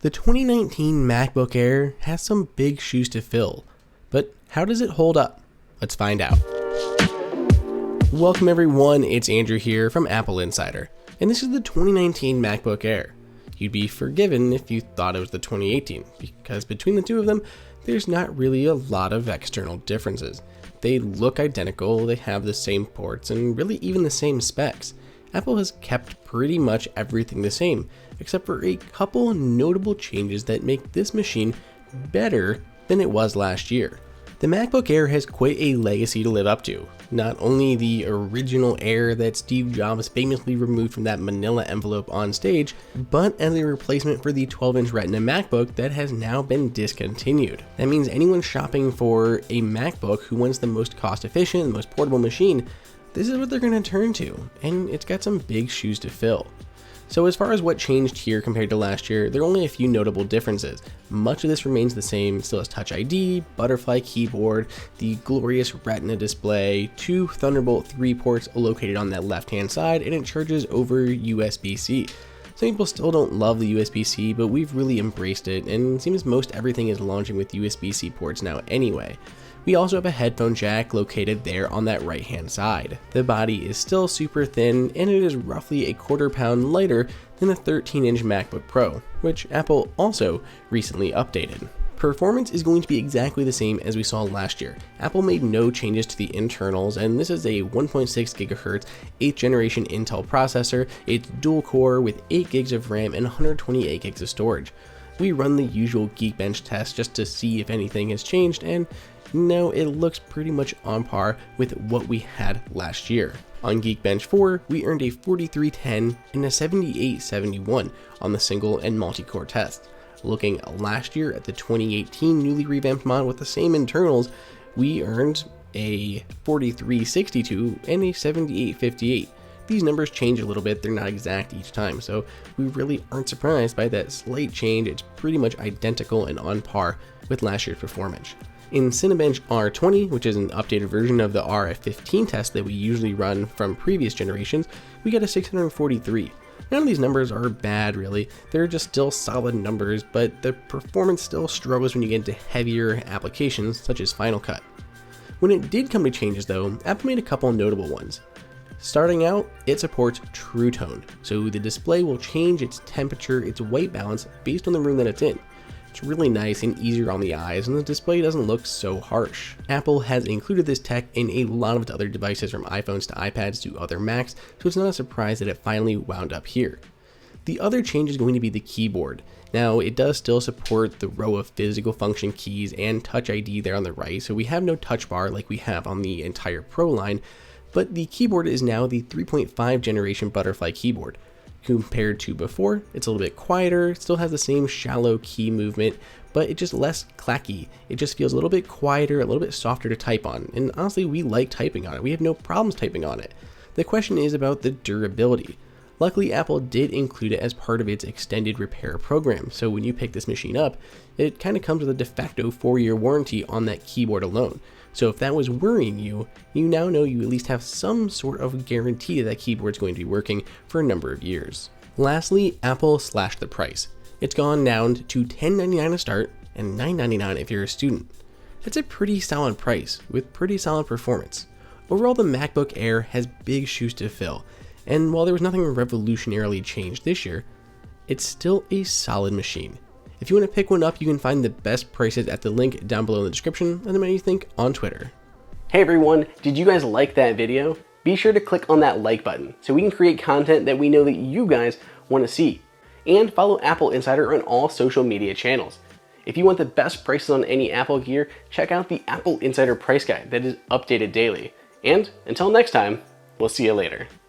The 2019 MacBook Air has some big shoes to fill, but how does it hold up? Let's find out. Welcome everyone, it's Andrew here from AppleInsider, and this is the 2019 MacBook Air. You'd be forgiven if you thought it was the 2018, because between the two of them, there's not really a lot of external differences. They look identical, they have the same ports, and really even the same specs. Apple has kept pretty much everything the same, except for a couple notable changes that make this machine better than it was last year. The MacBook Air has quite a legacy to live up to. Not only the original Air that Steve Jobs famously removed from that manila envelope on stage, but as a replacement for the 12-inch Retina MacBook that has now been discontinued. That means anyone shopping for a MacBook who wants the most cost-efficient, the most portable machine, this is what they're going to turn to, and it's got some big shoes to fill. So as far as what changed here compared to last year, there are only a few notable differences. Much of this remains the same, still has Touch ID, butterfly keyboard, the glorious Retina display, two Thunderbolt 3 ports located on that left-hand side, and it charges over USB-C. Some people still don't love the USB-C, but we've really embraced it, and it seems most everything is launching with USB-C ports now anyway. We also have a headphone jack located there on that right hand side. The body is still super thin and it is roughly a quarter pound lighter than the 13-inch MacBook Pro, which Apple also recently updated. Performance is going to be exactly the same as we saw last year. Apple made no changes to the internals, and this is a 1.6 GHz 8th generation Intel processor. It's dual core with 8 gigs of RAM and 128 gigs of storage. We run the usual Geekbench test just to see if anything has changed, and no, it looks pretty much on par with what we had last year. On Geekbench 4, we earned a 4310 and a 7871 on the single and multi-core tests. Looking last year at the 2018 newly revamped model with the same internals, we earned a 4362 and a 7858. These numbers change a little bit, they're not exact each time, so we really aren't surprised by that slight change. It's pretty much identical and on par with last year's performance. In Cinebench R20, which is an updated version of the RF15 test that we usually run from previous generations, we got a 643. None of these numbers are bad really, they're just still solid numbers, but the performance still struggles when you get into heavier applications such as Final Cut. When it did come to changes though, Apple made a couple notable ones. Starting out, it supports True Tone, so the display will change its temperature, its white balance based on the room that it's in. It's really nice and easier on the eyes, and the display doesn't look so harsh. Apple has included this tech in a lot of its other devices, from iPhones to iPads to other Macs, so it's not a surprise that it finally wound up here. The other change is going to be the keyboard. Now, it does still support the row of physical function keys and Touch ID there on the right, so we have no touch bar like we have on the entire Pro line, but the keyboard is now the 3.5 generation butterfly keyboard. Compared to before, it's a little bit quieter, still has the same shallow key movement, but it's just less clacky. It just feels a little bit quieter, a little bit softer to type on, and honestly, we like typing on it. We have no problems typing on it. The question is about the durability. Luckily, Apple did include it as part of its extended repair program, so when you pick this machine up, it kind of comes with a de facto 4-year warranty on that keyboard alone. So if that was worrying you, you now know you at least have some sort of guarantee that keyboard's going to be working for a number of years. Lastly, Apple slashed the price. It's gone down to $10.99 to start and $9.99 if you're a student. That's a pretty solid price with pretty solid performance. Overall, the MacBook Air has big shoes to fill, and while there was nothing revolutionarily changed this year, it's still a solid machine. If you want to pick one up, you can find the best prices at the link down below in the description, and let me know what you think on Twitter. Hey everyone, did you guys like that video? Be sure to click on that like button so we can create content that we know that you guys want to see. And follow AppleInsider on all social media channels. If you want the best prices on any Apple gear, check out the AppleInsider price guide that is updated daily. And until next time, we'll see you later.